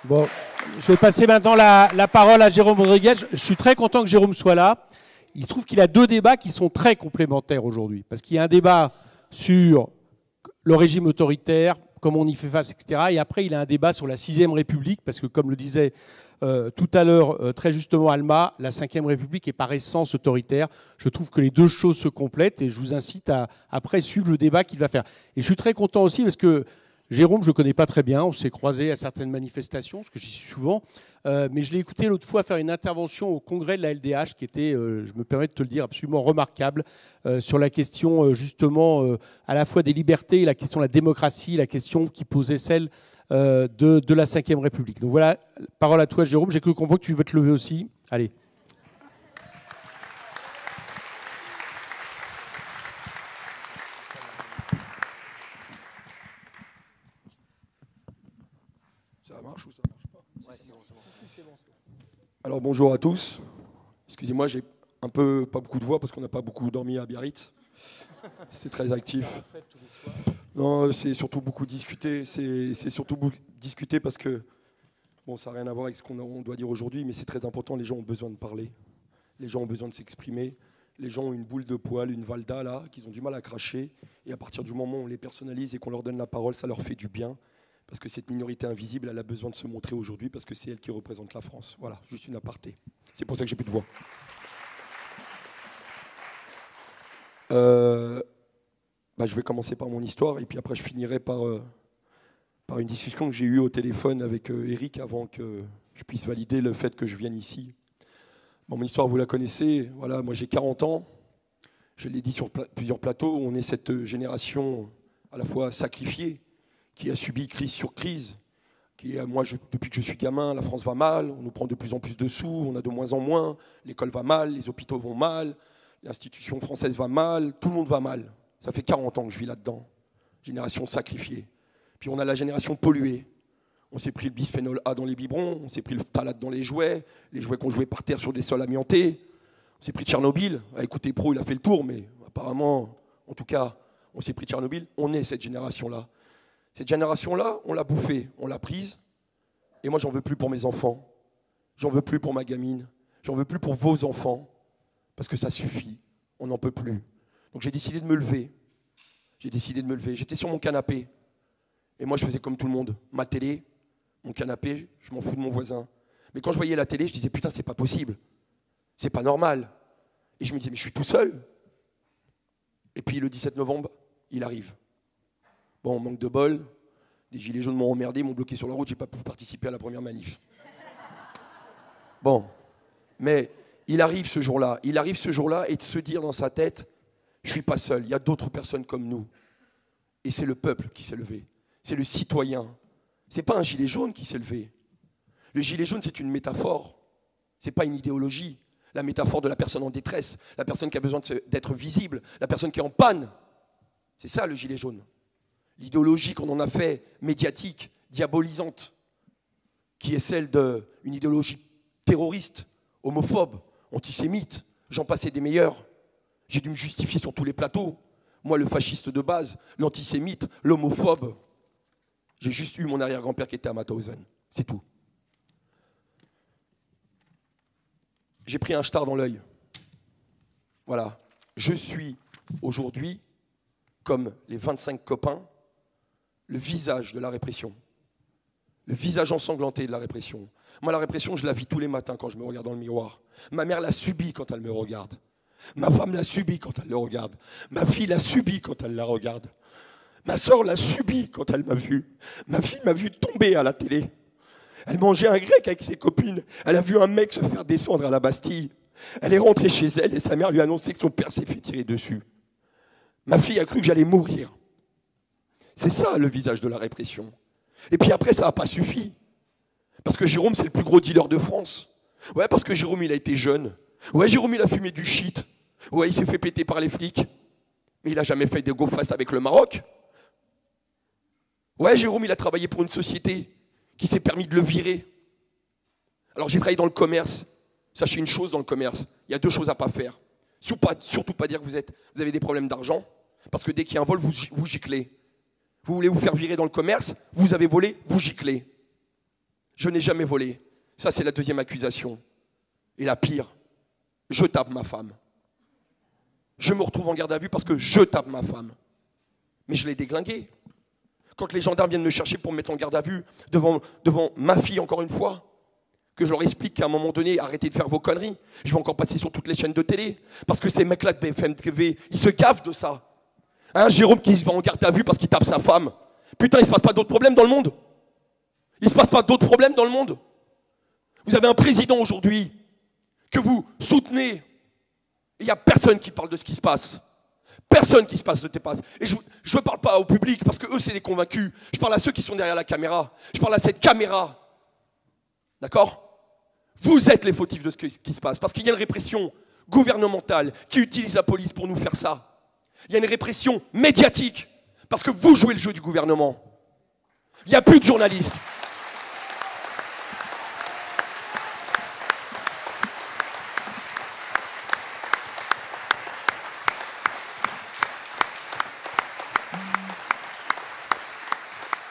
Bon, je vais passer maintenant la parole à Jérôme Rodriguez. Je suis très content que Jérôme soit là. Il se trouve qu'il a deux débats qui sont très complémentaires aujourd'hui. Parce qu'il y a un débat sur le régime autoritaire, comment on y fait face, etc. Et après, il a un débat sur la 6ème République, parce que comme le disait tout à l'heure très justement Alma, la 5ème République est par essence autoritaire. Je trouve que les deux choses se complètent et je vous incite à après suivre le débat qu'il va faire. Et je suis très content aussi parce que Jérôme, je ne le connais pas très bien, on s'est croisés à certaines manifestations, parce que j'y suis souvent, mais je l'ai écouté l'autre fois faire une intervention au congrès de la LDH qui était, je me permets de te le dire, absolument remarquable, sur la question justement à la fois des libertés, la question de la démocratie, la question qui posait celle de la 5ème République. Donc voilà, parole à toi Jérôme, j'ai cru comprendre que tu veux te lever aussi. Allez. Alors bonjour à tous. Excusez-moi, j'ai un peu pas beaucoup de voix parce qu'on n'a pas beaucoup dormi à Biarritz. C'est très actif. Non, c'est surtout beaucoup discuter. C'est surtout discuter parce que bon, ça n'a rien à voir avec ce qu'on doit dire aujourd'hui, mais c'est très important. Les gens ont besoin de parler. Les gens ont besoin de s'exprimer. Les gens ont une boule de poil, une valda là, qu'ils ont du mal à cracher. Et à partir du moment où on les personnalise et qu'on leur donne la parole, ça leur fait du bien. Parce que cette minorité invisible, elle a besoin de se montrer aujourd'hui parce que c'est elle qui représente la France. Voilà, juste une aparté. C'est pour ça que j'ai plus de voix. Je vais commencer par mon histoire et puis après je finirai par une discussion que j'ai eue au téléphone avec Eric avant que je puisse valider le fait que je vienne ici. Bon, mon histoire, vous la connaissez. Voilà, moi j'ai 40 ans. Je l'ai dit sur plusieurs plateaux. On est cette génération à la fois sacrifiée, qui a subi crise sur crise, depuis que je suis gamin, la France va mal, on nous prend de plus en plus de sous, on a de moins en moins, l'école va mal, les hôpitaux vont mal, l'institution française va mal, tout le monde va mal. Ça fait 40 ans que je vis là-dedans. Génération sacrifiée. Puis on a la génération polluée. On s'est pris le bisphénol A dans les biberons, on s'est pris le phthalate dans les jouets qu'on jouait par terre sur des sols amiantés. On s'est pris Tchernobyl. Écoutez, Pro, il a fait le tour, mais apparemment, en tout cas, on s'est pris Tchernobyl. On est cette génération-là. Cette génération-là, on l'a bouffée, on l'a prise, et moi j'en veux plus pour mes enfants, j'en veux plus pour ma gamine, j'en veux plus pour vos enfants, parce que ça suffit, on n'en peut plus. Donc j'ai décidé de me lever, j'étais sur mon canapé, et moi je faisais comme tout le monde, ma télé, mon canapé, je m'en fous de mon voisin. Mais quand je voyais la télé, je disais putain c'est pas possible, c'est pas normal. Et je me disais mais je suis tout seul. Et puis le 17 novembre, il arrive. Bon, manque de bol, les gilets jaunes m'ont emmerdé, m'ont bloqué sur la route, j'ai pas pu participer à la première manif. Bon, mais il arrive ce jour-là, et de se dire dans sa tête, je suis pas seul, il y a d'autres personnes comme nous. Et c'est le peuple qui s'est levé, c'est le citoyen. C'est pas un gilet jaune qui s'est levé. Le gilet jaune, c'est une métaphore, c'est pas une idéologie. La métaphore de la personne en détresse, la personne qui a besoin d'être visible, la personne qui est en panne. C'est ça le gilet jaune. L'idéologie qu'on en a fait médiatique, diabolisante, qui est celle d'une idéologie terroriste, homophobe, antisémite, j'en passais des meilleurs. J'ai dû me justifier sur tous les plateaux. Moi, le fasciste de base, l'antisémite, l'homophobe. J'ai juste eu mon arrière-grand-père qui était à Mauthausen. C'est tout. J'ai pris un star dans l'œil. Voilà. Je suis aujourd'hui, comme les 25 copains, le visage de la répression. Le visage ensanglanté de la répression. Moi, la répression, je la vis tous les matins quand je me regarde dans le miroir. Ma mère l'a subie quand elle me regarde. Ma femme l'a subie quand elle le regarde. Ma fille l'a subie quand elle la regarde. Ma soeur l'a subie quand elle m'a vu. Ma fille m'a vu tomber à la télé. Elle mangeait un grec avec ses copines. Elle a vu un mec se faire descendre à la Bastille. Elle est rentrée chez elle et sa mère lui a annoncé que son père s'est fait tirer dessus. Ma fille a cru que j'allais mourir. C'est ça le visage de la répression. Et puis après, ça n'a pas suffi. Parce que Jérôme, c'est le plus gros dealer de France. Ouais, parce que Jérôme, il a été jeune. Ouais, Jérôme, il a fumé du shit. Ouais, il s'est fait péter par les flics. Mais il n'a jamais fait de go-face avec le Maroc. Ouais, Jérôme, il a travaillé pour une société qui s'est permis de le virer. Alors j'ai travaillé dans le commerce. Sachez une chose dans le commerce, il y a deux choses à ne pas faire. Surtout pas dire que vous avez des problèmes d'argent, parce que dès qu'il y a un vol, vous giclez. Vous voulez vous faire virer dans le commerce, vous avez volé, vous giclez. Je n'ai jamais volé. Ça, c'est la deuxième accusation. Et la pire, je tape ma femme. Je me retrouve en garde à vue parce que je tape ma femme. Mais je l'ai déglinguée. Quand les gendarmes viennent me chercher pour me mettre en garde à vue devant ma fille, encore une fois, que je leur explique qu'à un moment donné, arrêtez de faire vos conneries. Je vais encore passer sur toutes les chaînes de télé. Parce que ces mecs-là de BFM TV, ils se gavent de ça. Hein, Jérôme qui va en garde à vue parce qu'il tape sa femme. Putain, il ne se passe pas d'autres problèmes dans le monde. Il ne se passe pas d'autres problèmes dans le monde. Vous avez un président aujourd'hui que vous soutenez. Il n'y a personne qui parle de ce qui se passe. Personne qui se passe de tes passes. Et je ne parle pas au public parce que eux, c'est des convaincus. Je parle à ceux qui sont derrière la caméra. Je parle à cette caméra. D'accord ? Vous êtes les fautifs de ce qui se passe. Parce qu'il y a une répression gouvernementale qui utilise la police pour nous faire ça. Il y a une répression médiatique parce que vous jouez le jeu du gouvernement. Il n'y a plus de journalistes.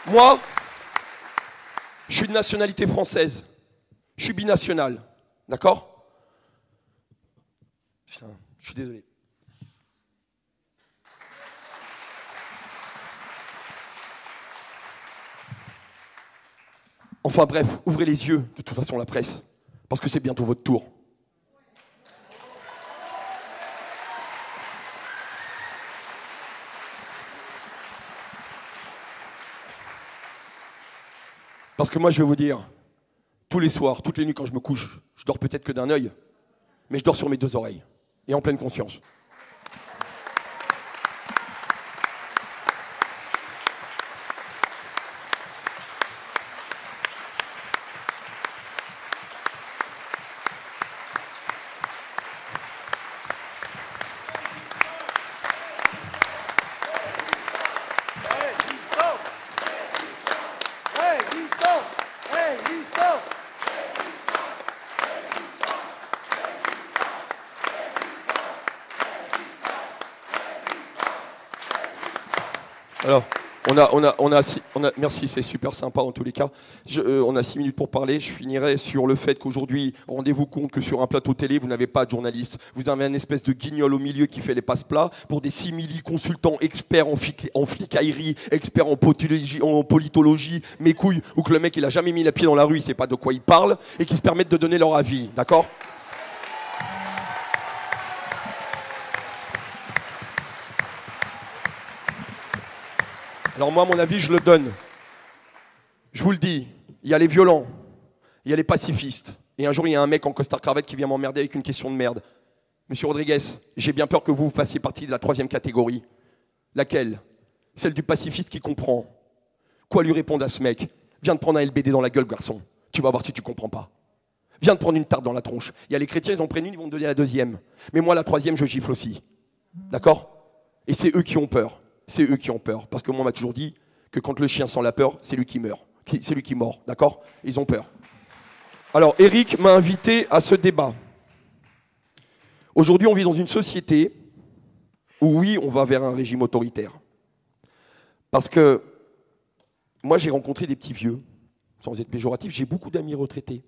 Moi, je suis de nationalité française. Je suis binational. D'accord ? Putain, je suis désolé. Enfin bref, ouvrez les yeux, de toute façon, la presse. Parce que c'est bientôt votre tour. Parce que moi, je vais vous dire, tous les soirs, toutes les nuits quand je me couche, je dors peut-être que d'un œil, mais je dors sur mes deux oreilles, et en pleine conscience. Alors, merci, c'est super sympa en tous les cas. On a 6 minutes pour parler. Je finirai sur le fait qu'aujourd'hui, rendez-vous compte que sur un plateau télé, vous n'avez pas de journaliste. Vous avez un espèce de guignol au milieu qui fait les passe-plats pour des simili-consultants experts en flicaillerie, experts en politologie, mes couilles, ou que le mec il a jamais mis la pied dans la rue, il sait pas de quoi il parle, et qui se permettent de donner leur avis. D'accord ? Alors moi, mon avis, je le donne. Je vous le dis, il y a les violents, il y a les pacifistes. Et un jour, il y a un mec en costard-cravate qui vient m'emmerder avec une question de merde. Monsieur Rodriguez, j'ai bien peur que vous fassiez partie de la 3e catégorie. Laquelle ? Celle du pacifiste qui comprend. Quoi lui répondre à ce mec ? Viens de prendre un LBD dans la gueule, garçon. Tu vas voir si tu comprends pas. Viens de prendre une tarte dans la tronche. Il y a les chrétiens, ils en prennent une, ils vont me donner la 2e. Mais moi, la 3e, je gifle aussi. D'accord ? Et c'est eux qui ont peur. C'est eux qui ont peur. Parce que moi, on m'a toujours dit que quand le chien sent la peur, c'est lui qui meurt. C'est lui qui mord. D'accord ? Ils ont peur. Alors, Eric m'a invité à ce débat. Aujourd'hui, on vit dans une société où, oui, on va vers un régime autoritaire. Parce que moi, j'ai rencontré des petits vieux, sans être péjoratif. J'ai beaucoup d'amis retraités.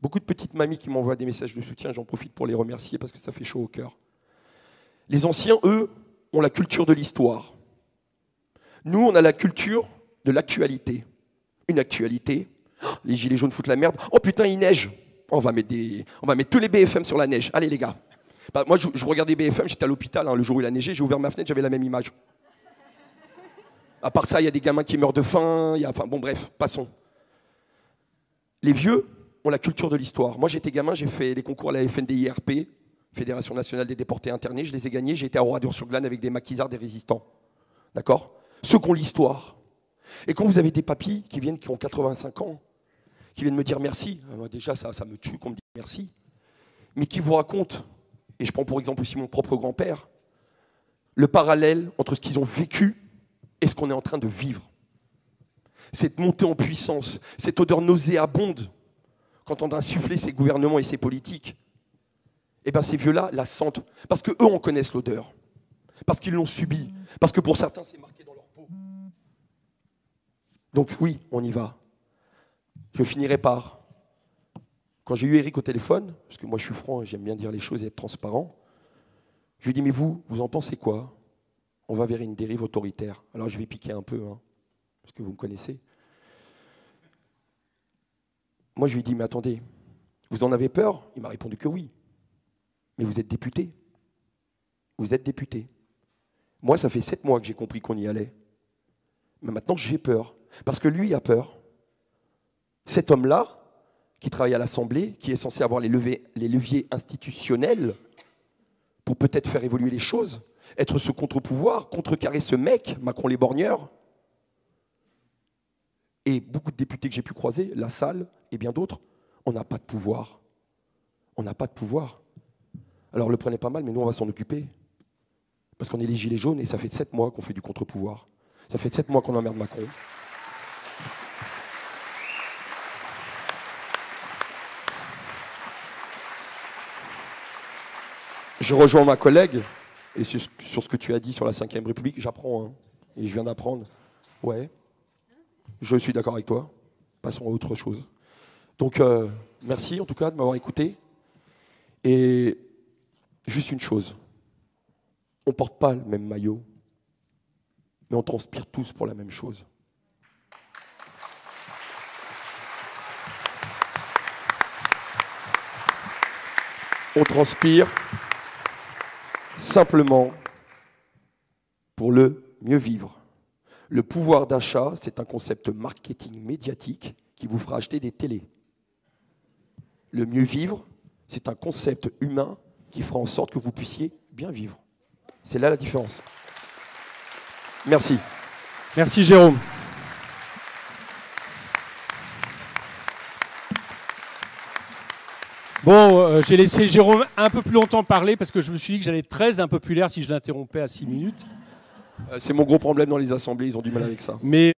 Beaucoup de petites mamies qui m'envoient des messages de soutien. J'en profite pour les remercier parce que ça fait chaud au cœur. Les anciens, eux, ont la culture de l'histoire. Nous, on a la culture de l'actualité. Une actualité, les gilets jaunes foutent la merde. Oh putain, il neige. On va mettre tous les BFM sur la neige. Allez les gars. Bah, moi, je regardais BFM, j'étais à l'hôpital, le jour où il a neigé, j'ai ouvert ma fenêtre, j'avais la même image. À part ça, il y a des gamins qui meurent de faim, bon bref, passons. Les vieux ont la culture de l'histoire. Moi, j'étais gamin, j'ai fait les concours à la FNDIRP, Fédération Nationale des Déportés Internés, je les ai gagnés, j'ai été à Oradour-sur-Glane avec des maquisards, des résistants. D'accord ? Ceux qui ont l'histoire. Et quand vous avez des papis qui ont 85 ans, qui viennent me dire merci, moi déjà ça me tue qu'on me dise merci, mais qui vous racontent, et je prends pour exemple aussi mon propre grand-père, le parallèle entre ce qu'ils ont vécu et ce qu'on est en train de vivre. Cette montée en puissance, cette odeur nauséabonde, quand on a insufflé ces gouvernements et ces politiques, eh bien ces vieux-là la sentent, parce qu'eux en connaissent l'odeur, parce qu'ils l'ont subi, parce que pour certains c'est marqué dans leur peau. Donc oui, on y va. je finirai par... Quand j'ai eu Eric au téléphone, parce que moi je suis franc et j'aime bien dire les choses et être transparent, je lui ai dit, mais vous en pensez quoi? On va vers une dérive autoritaire. Alors je vais piquer un peu, hein, parce que vous me connaissez. Moi je lui ai dit, mais attendez, vous en avez peur? Il m'a répondu que oui. Mais vous êtes député. Vous êtes député. Moi, ça fait 7 mois que j'ai compris qu'on y allait. Mais maintenant, j'ai peur. Parce que lui a peur. Cet homme-là, qui travaille à l'Assemblée, qui est censé avoir les leviers institutionnels pour peut-être faire évoluer les choses, être ce contre-pouvoir, contrecarrer ce mec, Macron les borgneurs, et beaucoup de députés que j'ai pu croiser, la salle et bien d'autres, on n'a pas de pouvoir. On n'a pas de pouvoir. Alors le prenez pas mal, mais nous on va s'en occuper. Parce qu'on est les gilets jaunes et ça fait 7 mois qu'on fait du contre-pouvoir. Ça fait 7 mois qu'on emmerde Macron. Je rejoins ma collègue, et sur ce que tu as dit sur la Ve République, j'apprends, hein, et je viens d'apprendre. Ouais, je suis d'accord avec toi. Passons à autre chose. Donc, merci en tout cas de m'avoir écouté. Et juste une chose, on ne porte pas le même maillot, mais on transpire tous pour la même chose. On transpire simplement pour le mieux vivre. Le pouvoir d'achat, c'est un concept marketing médiatique qui vous fera acheter des télés. Le mieux vivre, c'est un concept humain qui fera en sorte que vous puissiez bien vivre. C'est là la différence. Merci. Merci Jérôme. Bon, j'ai laissé Jérôme un peu plus longtemps parler parce que je me suis dit que j'allais être très impopulaire si je l'interrompais à 6 minutes. C'est mon gros problème dans les assemblées, ils ont du mal avec ça. Mais